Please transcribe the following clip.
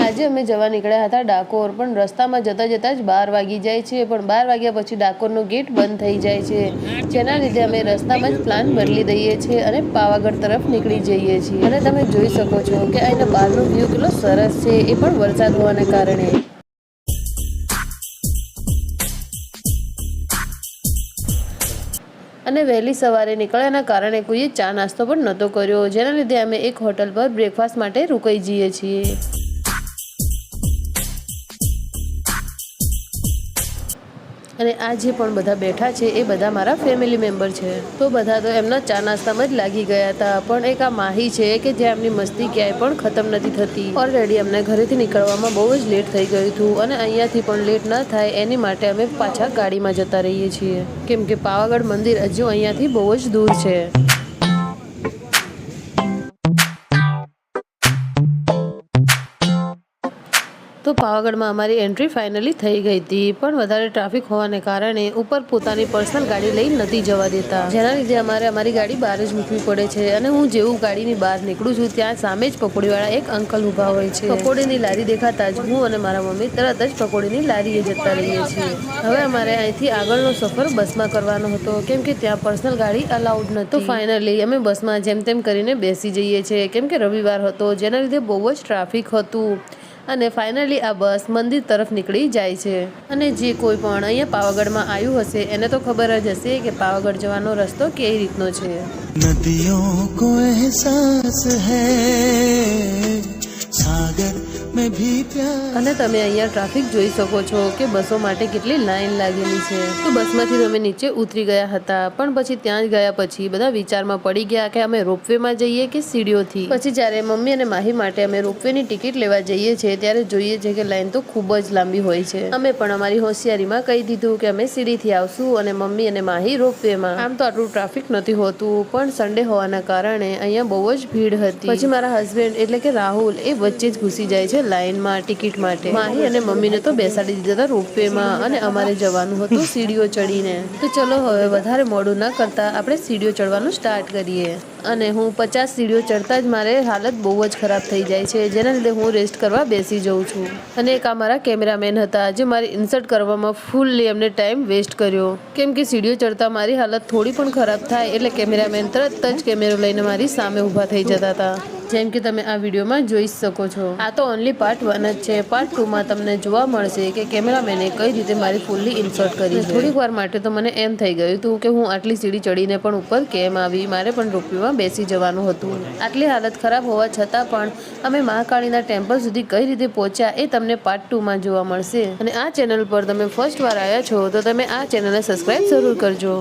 આજે અમે જવા નીકળ્યા હતા ડાકોર, પણ રસ્તામાં જતાં જતાં જ 12 વાગી જાય છે, પણ 12 વાગ્યા પછી ડાકોરનો ગેટ બંધ થઈ જાય છે, જેના લીધે અમે રસ્તામાં જ પ્લાન બદલી દઈએ છીએ અને પાવાગઢ તરફ નીકળી જઈએ છીએ। અને તમે જોઈ શકો છો કે અહીંનો બહારનો વ્યૂ કેટલો સરસ છે, એ પણ વરસાદ હોવાને કારણે। અને વહેલી સવારે નીકળ્યાના કારણે કોઈએ ચા નાસ્તો પણ નહોતો કર્યો, જેના લીધે અમે એક હોટલ પર બ્રેકફાસ્ટ માટે રોકાઈ જઈએ છીએ। અને આ જે પણ બધા બેઠા છે એ બધા મારા ફેમિલી મેમ્બર છે, તો બધા તો એમના ચા નાસ્તામાં જ લાગી ગયા હતા। પણ એક આ માહી છે કે જે એમની મસ્તી ક્યાંય પણ ખતમ નથી થતી। ઓલરેડી અમને ઘરેથી નીકળવામાં બહુ જ લેટ થઈ ગયું હતું, અને અહીંયાથી પણ લેટ ન થાય એની માટે અમે પાછા ગાડીમાં જતા રહીએ છીએ, કેમ કે પાવાગઢ મંદિર હજુ અહીંયાથી બહુ જ દૂર છે। તો પાવાગઢમાં અમારી એન્ટ્રી ફાઇનલી થઈ ગઈ હતી, પણ વધારે ટ્રાફિક હોવાને કારણે ઉપર પોતાની પર્સનલ ગાડી લઈ નથી જવા દેતા, જેના લીધે અમારે અમારી ગાડી બહાર જ મૂકવી પડે છે। અને હું જેવું ગાડીની બહાર નીકળું છું ત્યાં સામે જ પકોડીવાળા એક અંકલ ઊભા હોય છે। પકોડીની લારી દેખાતા જ હું અને મારા મમ્મી તરત જ પકોડીની લારીએ જતા રહીએ છીએ। હવે અમારે અહીંથી આગળનો સફર બસમાં કરવાનો હતો, કેમ કે ત્યાં પર્સનલ ગાડી અલાઉડ નથી। તો ફાઇનલી અમે બસમાં જેમ તેમ કરીને બેસી જઈએ છીએ, કેમ કે રવિવાર હતો, જેના લીધે બહુ જ ટ્રાફિક હતું। અને ફાઇનલી આ બસ મંદિર તરફ નીકળી જાય છે। અને જે કોઈ પણ અહીંયા પાવાગઢમાં આવ્યું હશે એને તો ખબર જ હશે કે પાવાગઢ જવાનો રસ્તો કેવી રીતનો છે। નદીઓं કો એહસાસ હૈ સાગર મેં ભી પ્યાર। અને તમે અહીંયા ટ્રાફિક જોઈ શકો છો કે બસો માટે કેટલી લાઈન લાગેલી છે। તો બસમાંથી તમે નીચે ઉતરી ગયા હતા, પણ પછી ત્યાં ગયા પછી બધા વિચારમાં પડી ગયા કે અમે રોપવેમાં જઈએ કે સીડીઓથી। પછી જ્યારે મમ્મી અને માહી માટે અમે રોપવેની ટિકિટ લેવા જઈએ છીએ ત્યારે જોઈએ છે કે લાઈન તો ખૂબ જ લાંબી હોય છે। અમે પણ અમારી હોશિયારીમાં કહી દીધું કે અમે સીડીથી આવશું અને મમ્મી અને માહી રોપવેમાં। આમ તો આટલું ટ્રાફિક નથી હોતું, પણ સન્ડે હોવાના કારણે અહીંયા બહુ જ ભીડ હતી। પછી મારા હસબન્ડ એટલે કે રાહુલ એ વચ્ચે જ ઘૂસી જાય છે લાઈનમાં ટિકિટ માટે। માહી અને મમ્મીને તો બેસાડી દીધા હતા રોપવેમાં, અને અમારે જવાનું હતું સીડીઓ ચડીને। તો ચલો હવે વધારે મોડું ના કરતા આપણે સીડીઓ ચડવાનું સ્ટાર્ટ કરીએ। અને હું 50 સીડીઓ ચડતા જ મારે હાલત બહુ જ ખરાબ થઈ જાય છે, જેના લીધે હું રેસ્ટ કરવા બેસી જાઉં છું। અને એક આ મારા કેમેરામેન હતા જે મારી ઇન્સર્ટ કરવામાં ફૂલ્લી એમને ટાઈમ વેસ્ટ કર્યો, કેમ કે સીડીઓ ચડતા મારી હાલત થોડી પણ ખરાબ થાય એટલે કેમેરામેન તરત જ કેમેરો લઈને મારી સામે ઊભા થઈ જતા હતા, જેમ કે તમે આ વિડીયોમાં જોઈ શકો છો। આ તો ઓનલી પાર્ટ 1 જ છે, પાર્ટ 2માં તમને જોવા મળશે કે કેમેરામેને કઈ રીતે મારી ફૂલ્લી ઇન્સર્ટ કરી છે। થોડીક વાર માટે તો મને એમ થઈ ગયું હતું કે હું આટલી સીડી ચડીને પણ ઉપર કેમ આવી, મારે પણ રોપવેમાં બેસી જવાનું હતું। આટલી હાલત ખરાબ હોવા છતાં પણ અમે મહાકાળીના ટેમ્પલ સુધી કઈ રીતે પહોંચ્યા એ તમને પાર્ટ 2માં જોવા મળશે। અને આ ચેનલ પર તમે ફર્સ્ટ વાર આવ્યા છો તો તમે આ ચેનલને સબસ્ક્રાઇબ જરૂર કરજો।